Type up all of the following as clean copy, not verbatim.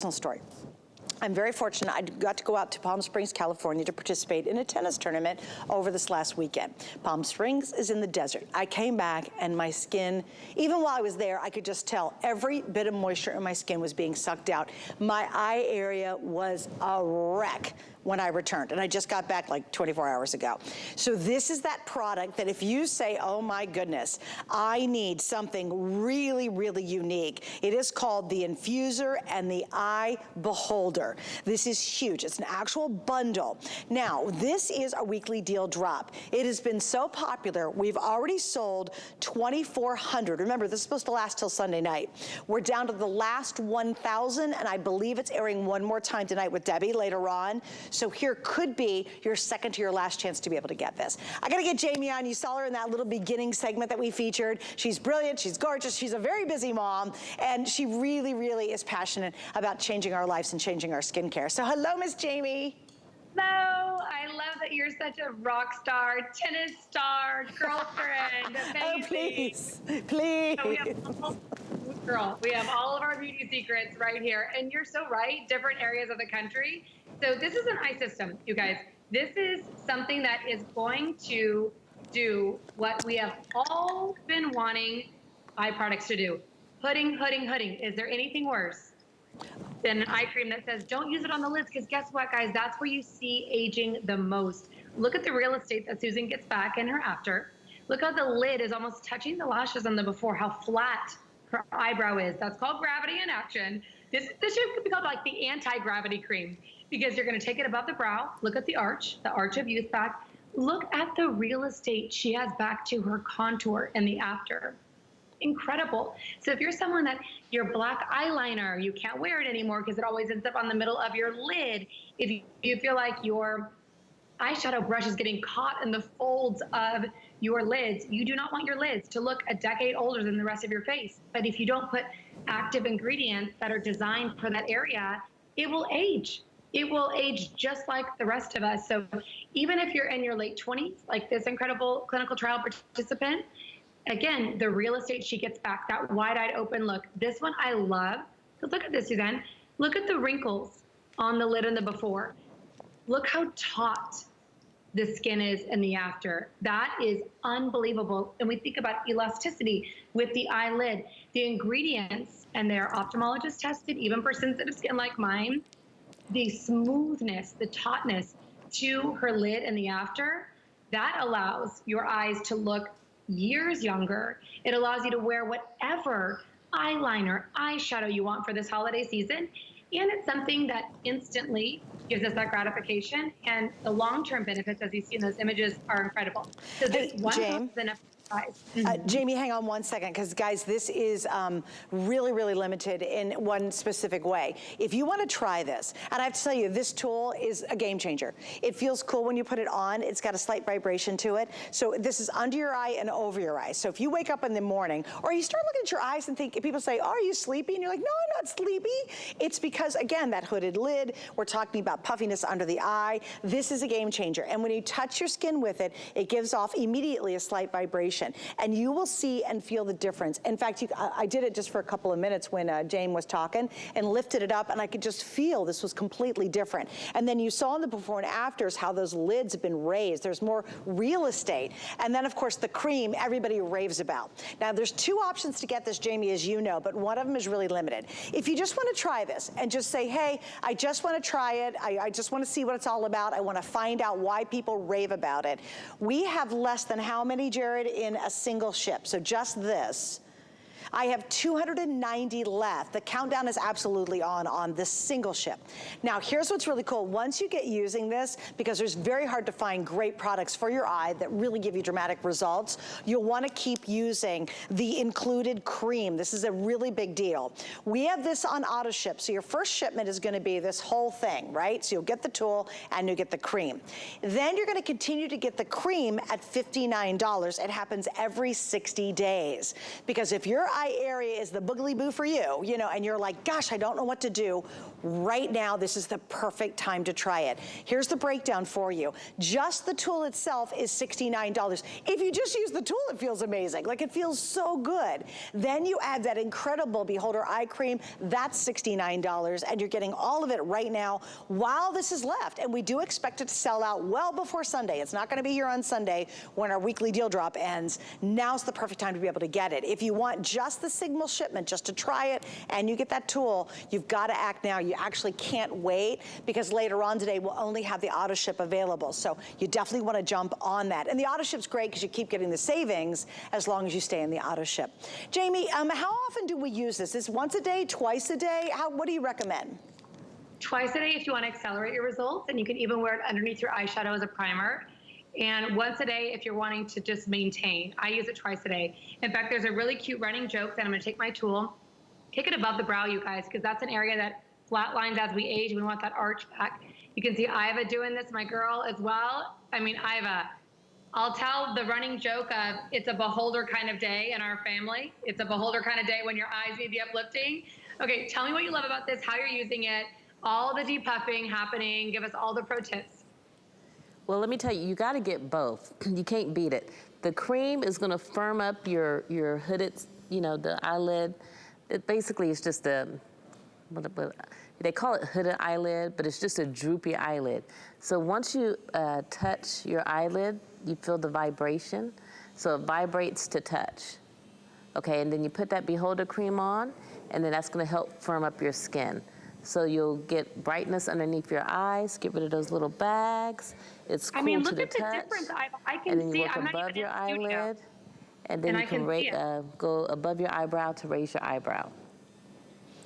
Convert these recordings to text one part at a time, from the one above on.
Story. I'm very fortunate. I got to go out to Palm Springs, California to participate in a tennis tournament over this last weekend. Palm Springs is in the desert. I came back and my skin, even while I was there, I could just tell every bit of moisture in my skin was being sucked out. My eye area was a wreck when I returned, and I just got back like 24 hours ago. So this is that product that if you say, oh my goodness, I need something really, really unique, it is called the Infuser and the Eye Beholder. This is huge. It's an actual bundle. Now, this is a weekly deal drop. It has been so popular, we've already sold 2,400. Remember, this is supposed to last till Sunday night. We're down to the last 1,000, and I believe it's airing one more time tonight with Debbie later on. So here could be your second to your last chance to be able to get this. I gotta get Jamie on. You saw her in that little beginning segment that we featured. She's brilliant, she's gorgeous, she's a very busy mom, and she really, really is passionate about changing our lives and changing our skincare. So hello, Miss Jamie. Hello, I love that you're such a rock star, tennis star, girlfriend, oh, please, please. So we have all of our beauty secrets right here, and you're so right, different areas of the country. So this is an eye system, you guys. This is something that is going to do what we have all been wanting eye products to do. Hooding. Is there anything worse than an eye cream that says, don't use it on the lids? Because guess what, guys? That's where you see aging the most. Look at the real estate that Susan gets back in her after. Look how the lid is almost touching the lashes on the before, how flat her eyebrow is. That's called gravity in action. This should be called like the anti-gravity cream, because you're gonna take it above the brow, look at the arch of youth back, look at the real estate she has back to her contour and the after. Incredible. So if you're someone that your black eyeliner, you can't wear it anymore because it always ends up on the middle of your lid. If you feel like your eyeshadow brush is getting caught in the folds of your lids, you do not want your lids to look a decade older than the rest of your face. But if you don't put active ingredients that are designed for that area, it will age. It will age just like the rest of us. So even if you're in your late 20s, like this incredible clinical trial participant, again, the real estate she gets back, that wide-eyed open look. This one I love. But look at this, Suzanne. Look at the wrinkles on the lid and the before. Look how taut the skin is in the after. That is unbelievable. And we think about elasticity with the eyelid. The ingredients, and they're ophthalmologist tested, even for sensitive skin like mine, the smoothness, the tautness to her lid and the after, that allows your eyes to look years younger. It allows you to wear whatever eyeliner, eyeshadow you want for this holiday season. And it's something that instantly gives us that gratification. And the long-term benefits, as you see in those images, are incredible. So this one is enough. Jamie, hang on one second, because guys, this is really, really limited in one specific way. If you want to try this, and I have to tell you, this tool is a game changer. It feels cool when you put it on. It's got a slight vibration to it. So this is under your eye and over your eye. So if you wake up in the morning, or you start looking at your eyes and think, people say, oh, are you sleepy? And you're like, no, I'm not sleepy. It's because, again, that hooded lid, we're talking about puffiness under the eye. This is a game changer. And when you touch your skin with it, it gives off immediately a slight vibration. And you will see and feel the difference. In fact, I did it just for a couple of minutes when Jane was talking, and lifted it up, and I could just feel this was completely different. And then you saw in the before and afters how those lids have been raised. There's more real estate. And then, of course, the cream everybody raves about. Now, there's two options to get this, Jamie, as you know, but one of them is really limited. If you just want to try this and just say, hey, I just want to try it. I just want to see what it's all about. I want to find out why people rave about it. We have less than how many, Jared, in a single ship? So just this. I have 290 left. The countdown is absolutely on this single ship. Now, here's what's really cool. Once you get using this, because it's very hard to find great products for your eye that really give you dramatic results, you'll want to keep using the included cream. This is a really big deal. We have this on auto ship, so your first shipment is going to be this whole thing, right? So you'll get the tool and you get the cream. Then you're going to continue to get the cream at $59. It happens every 60 days. Because if your eye area is the boogly boo for you, you know, and you're like, gosh, I don't know what to do. Right now, this is the perfect time to try it. Here's the breakdown for you. Just the tool itself is $69. If you just use the tool, it feels amazing. Like, it feels so good. Then you add that incredible Beholder eye cream, that's $69, and you're getting all of it right now while this is left. And we do expect it to sell out well before Sunday. It's not gonna be here on Sunday when our weekly deal drop ends. Now's the perfect time to be able to get it. If you want just the signal shipment, just to try it, and you get that tool, you've gotta act now. You actually can't wait, because later on today, we'll only have the auto ship available. So you definitely wanna jump on that. And the auto ship's great because you keep getting the savings as long as you stay in the auto ship. Jamie, how often do we use this? Is once a day, twice a day? What do you recommend? Twice a day if you want to accelerate your results, and you can even wear it underneath your eyeshadow as a primer. And once a day if you're wanting to just maintain. I use it twice a day. In fact, there's a really cute running joke that I'm going to take my tool, take it above the brow, you guys, because that's an area that flatlines as we age. We want that arch back. You can see Iva doing this, my girl, as well. I mean, Iva, I'll tell the running joke of it's a beholder kind of day in our family. It's a beholder kind of day when your eyes need the uplifting. Okay, tell me what you love about this, how you're using it, all the depuffing happening. Give us all the pro tips. Well, let me tell you, you got to get both. You can't beat it. The cream is going to firm up your hooded, you know, the eyelid. It basically is just a, they call it hooded eyelid, but it's just a droopy eyelid. So once you touch your eyelid, you feel the vibration. So it vibrates to touch. Okay, and then you put that Beholder cream on, and then that's going to help firm up your skin. So you'll get brightness underneath your eyes, get rid of those little bags. It's cool to the touch. Look at the difference. I can and then you see. work I'm above not even your in the studio. eyelid, and then you can go above your eyebrow to raise your eyebrow.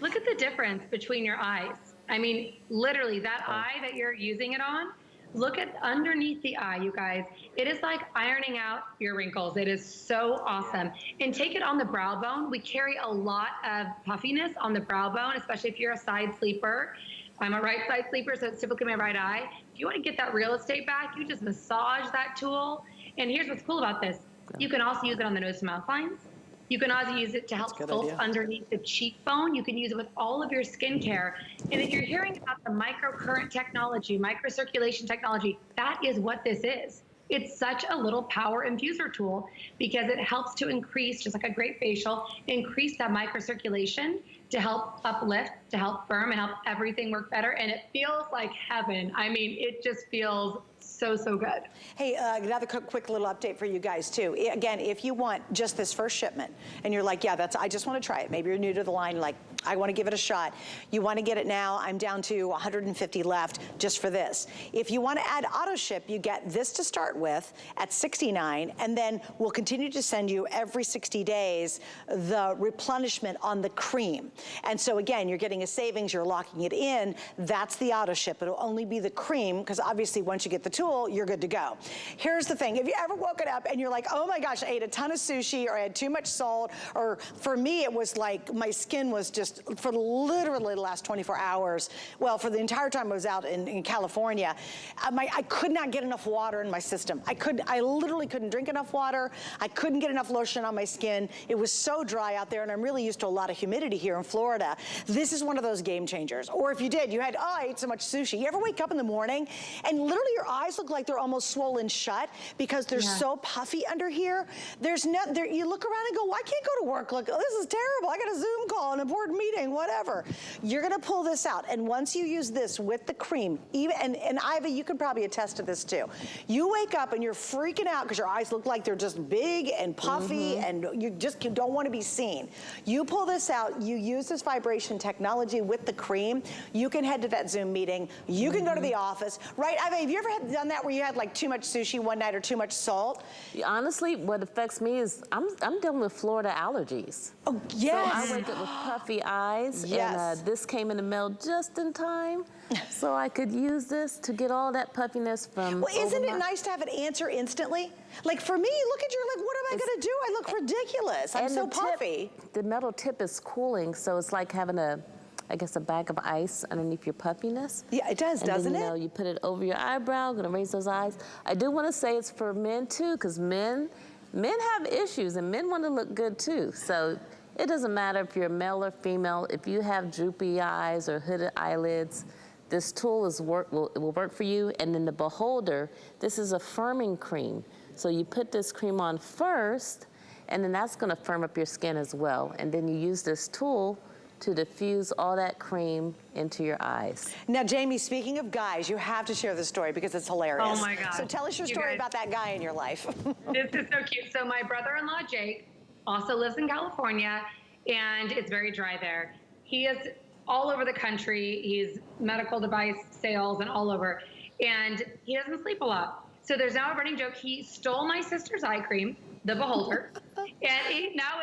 Look at the difference between your eyes. I mean, literally, that eye that you're using it on, look at underneath the eye, you guys. It is like ironing out your wrinkles. It is so awesome. And take it on the brow bone. We carry a lot of puffiness on the brow bone, especially if you're a side sleeper. I'm a right side sleeper, so it's typically my right eye. If you want to get that real estate back, you just massage that tool. And here's what's cool about this. You can also use it on the nose to mouth lines. You can also use it to help sculpt underneath the cheekbone. You can use it with all of your skincare. And if you're hearing about the microcurrent technology, microcirculation technology, that is what this is. It's such a little power infuser tool because it helps to increase, just like a great facial, increase that microcirculation to help uplift, to help firm, and help everything work better. And it feels like heaven. I mean, it just feels so, so good. Hey, another quick little update for you guys too. Again, if you want just this first shipment and you're like, yeah, I just want to try it. Maybe you're new to the line, like, I want to give it a shot. You want to get it now. I'm down to 150 left just for this. If you want to add auto ship, you get this to start with at $69, and then we'll continue to send you every 60 days the replenishment on the cream. And so again, you're getting a savings, you're locking it in. That's the auto ship. It'll only be the cream, because obviously once you get the tool, you're good to go. Here's the thing. If you ever woken up and you're like, oh my gosh, I ate a ton of sushi, or I had too much salt, or for me, it was like my skin was just, for literally the last 24 hours, well, for the entire time I was out in California, I could not get enough water in my system. I literally couldn't drink enough water. I couldn't get enough lotion on my skin. It was so dry out there, and I'm really used to a lot of humidity here in Florida. This is one of those game changers. Or if you did, you had, oh, I ate so much sushi. You ever wake up in the morning and literally your eyes look like they're almost swollen shut because they're so puffy under here? You look around and go, well, I can't go to work. Look, this is terrible. I got a Zoom call, an important meeting, whatever. You're gonna pull this out, and once you use this with the cream, and Iva, you can probably attest to this too. You wake up and you're freaking out because your eyes look like they're just big and puffy, and you just don't want to be seen. You pull this out, you use this vibration technology with the cream, you can head to that Zoom meeting, you can go to the office, right? Iva, have you ever done that where you had like too much sushi one night or too much salt? Honestly, what affects me is I'm dealing with Florida allergies. Oh, yes. So I wake up with puffy eyes, and this came in the mail just in time, so I could use this to get all that puffiness from. Well, isn't it nice to have it answer instantly? Like for me, look at you, like, what am I gonna do? I look ridiculous. I'm so puffy. The metal tip is cooling, so it's like having I guess a bag of ice underneath your puffiness. Yeah, it does, doesn't it? You know, you put it over your eyebrow, gonna raise those eyes. I do wanna say it's for men too, because men have issues, and men wanna look good too. So It doesn't matter if you're male or female. If you have droopy eyes or hooded eyelids, this tool will work for you. And then the beholder, this is a firming cream. So you put this cream on first, and then that's gonna firm up your skin as well. And then you use this tool to diffuse all that cream into your eyes. Now, Jamie, speaking of guys, you have to share this story because it's hilarious. Oh my God. So tell us your story about that guy in your life. This is so cute. So my brother-in-law, Jake, also lives in California, and it's very dry there. He is all over the country. He's medical device sales and all over, and he doesn't sleep a lot. So there's now a running joke. He stole my sister's eye cream, the Beholder, and now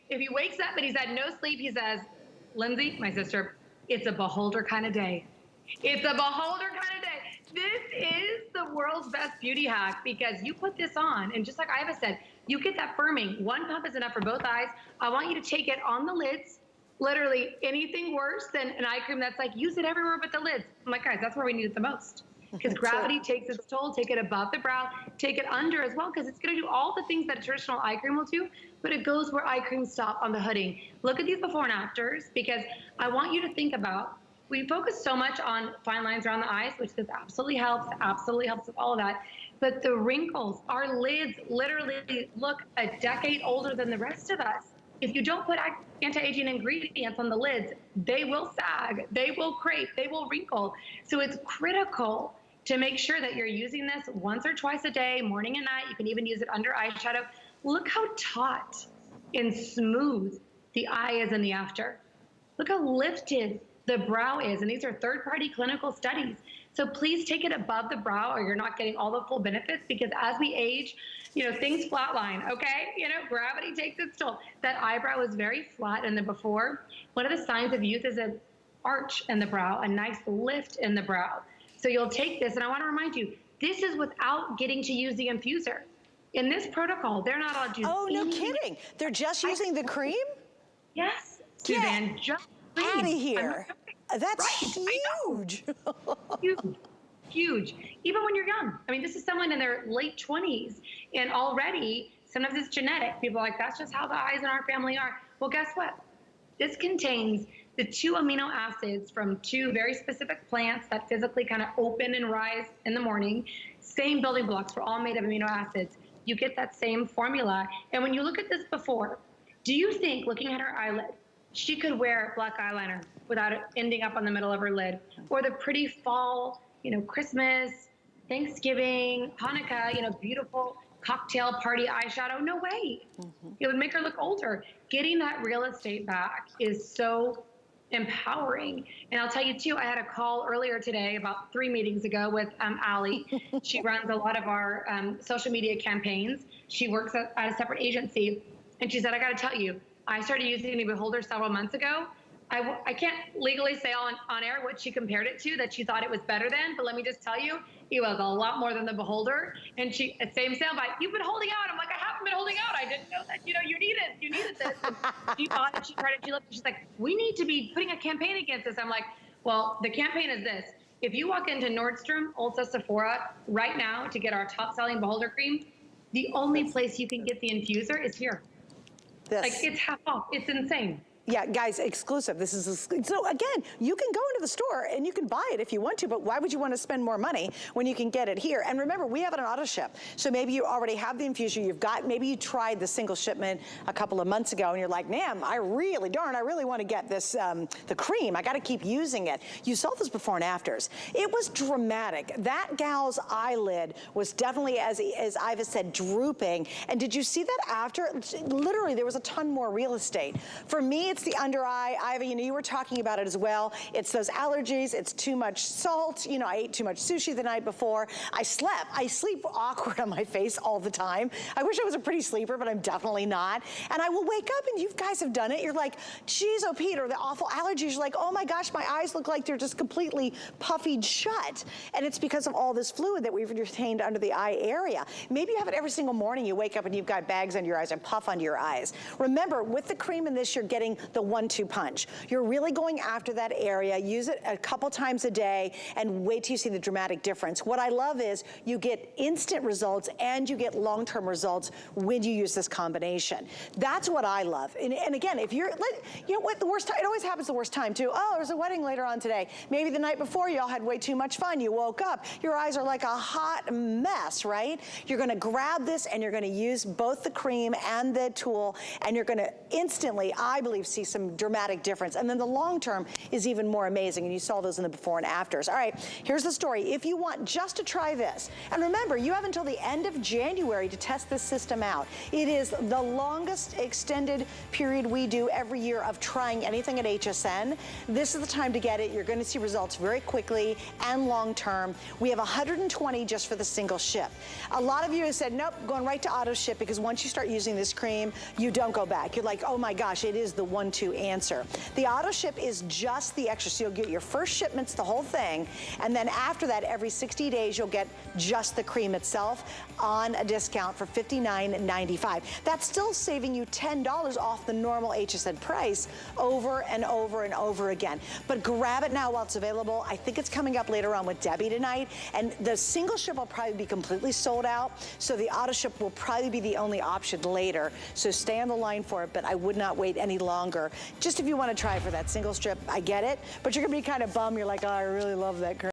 if he wakes up and he's had no sleep, he says, Lindsay, my sister, it's a Beholder kind of day. It's a Beholder kind of day. This is the world's best beauty hack because you put this on, and just like Iva said, you get that firming. One pump is enough for both eyes. I want you to take it on the lids. Literally anything worse than an eye cream that's like, use it everywhere but the lids. I'm like, guys, that's where we need it the most. Because gravity takes its toll. Take it above the brow, take it under as well, because it's going to do all the things that a traditional eye cream will do, but it goes where eye creams stop on the hooding. Look at these before and afters, because I want you to think about, we focus so much on fine lines around the eyes, which this absolutely helps with all of that. But the wrinkles, our lids literally look a decade older than the rest of us. If you don't put anti-aging ingredients on the lids, they will sag, they will crepe, they will wrinkle. So it's critical to make sure that you're using this once or twice a day, morning and night. You can even use it under eyeshadow. Look how taut and smooth the eye is in the after. Look how lifted the brow is. And these are third-party clinical studies. So please take it above the brow or you're not getting all the full benefits, because as we age, things flatline, okay? Gravity takes its toll. That eyebrow is very flat in the before. One of the signs of youth is an arch in the brow, a nice lift in the brow. So you'll take this, and I want to remind you, this is without getting to use the infuser. In this protocol, they're not allowed to use no kidding. They're just using the cream? Yes, Suzanne, just cream. Out of here. That's right, huge. Huge. Even when you're young. I mean, this is someone in their late 20s, and already, sometimes it's genetic. People are like, that's just how the eyes in our family are. Well, guess what? This contains the 2 amino acids from 2 very specific plants that physically kind of open and rise in the morning. Same building blocks. We're all made of amino acids. You get that same formula. And when you look at this before, do you think, looking at her eyelid, she could wear black eyeliner without it ending up on the middle of her lid? Or the pretty fall, Christmas, Thanksgiving, Hanukkah, beautiful cocktail party eyeshadow? No way. It would make her look older. Getting that real estate back is so empowering. And I'll tell you too, I had a call earlier today, about 3 meetings ago, with Allie. She runs a lot of our social media campaigns. She works at a separate agency. And she said, I got to tell you, I started using the Beholder several months ago. I can't legally say on air what she compared it to, that she thought it was better than, but let me just tell you, it was a lot more than the Beholder. And she, same soundbite, you've been holding out. I'm like, I haven't been holding out. I didn't know that, you needed this. And she bought it, she tried it, she looked, she's like, we need to be putting a campaign against this. I'm like, well, the campaign is this. If you walk into Nordstrom, Ulta, Sephora right now to get our top selling Beholder cream, the only place you can get the infuser is here. Like, it's half off. It's insane. Yeah, guys, exclusive. This is, so again, you can go into the store and you can buy it if you want to, but why would you want to spend more money when you can get it here? And remember, we have it on auto ship. So maybe you already have the infuser, maybe you tried the single shipment a couple of months ago and you're like, man, I really want to get this, the cream. I got to keep using it. You saw this before and afters. It was dramatic. That gal's eyelid was definitely, as Iva said, drooping. And did you see that after? Literally, there was a ton more real estate. For me, it's the under eye. Iva, you were talking about it as well. It's those allergies. It's too much salt. I ate too much sushi the night before. I sleep awkward on my face all the time. I wish I was a pretty sleeper, but I'm definitely not. And I will wake up, and you guys have done it. You're like, geez, oh, Peter, the awful allergies. You're like, oh my gosh, my eyes look like they're just completely puffied shut. And it's because of all this fluid that we've retained under the eye area. Maybe you have it every single morning. You wake up and you've got bags under your eyes and puff under your eyes. Remember, with the cream in this, you're getting the 1-2 punch. You're really going after that area, use it a couple times a day, and wait till you see the dramatic difference. What I love is you get instant results and you get long-term results when you use this combination. That's what I love. And again, if you're, you know what, the worst time, it always happens the worst time too. Oh, there's a wedding later on today. Maybe the night before y'all had way too much fun. You woke up, your eyes are like a hot mess, right? You're gonna grab this and you're gonna use both the cream and the tool, and you're gonna instantly, I believe, see some dramatic difference. And then the long term is even more amazing, and you saw those in the before and afters. All right, here's the story. If you want just to try this, and remember, you have until the end of January to test this system out. It is the longest extended period we do every year of trying anything at HSN. This is the time to get it. You're gonna see results very quickly and long term. We have 120 just for the single ship. A lot of you have said, nope, going right to auto ship, because once you start using this cream, you don't go back. You're like, oh my gosh, it is the 1-2 answer. The auto ship is just the extra, so you'll get your first shipments, the whole thing, and then after that, every 60 days, you'll get just the cream itself on a discount for $59.95. That's still saving you $10 off the normal HSN price over and over and over again. But grab it now while it's available. I think it's coming up later on with Debbie tonight, and the single ship will probably be completely sold out, so the auto ship will probably be the only option later. So stay on the line for it, but I would not wait any longer. Just if you want to try for that single strip, I get it, but you're gonna be kind of bummed. You're like, oh, I really love that cream.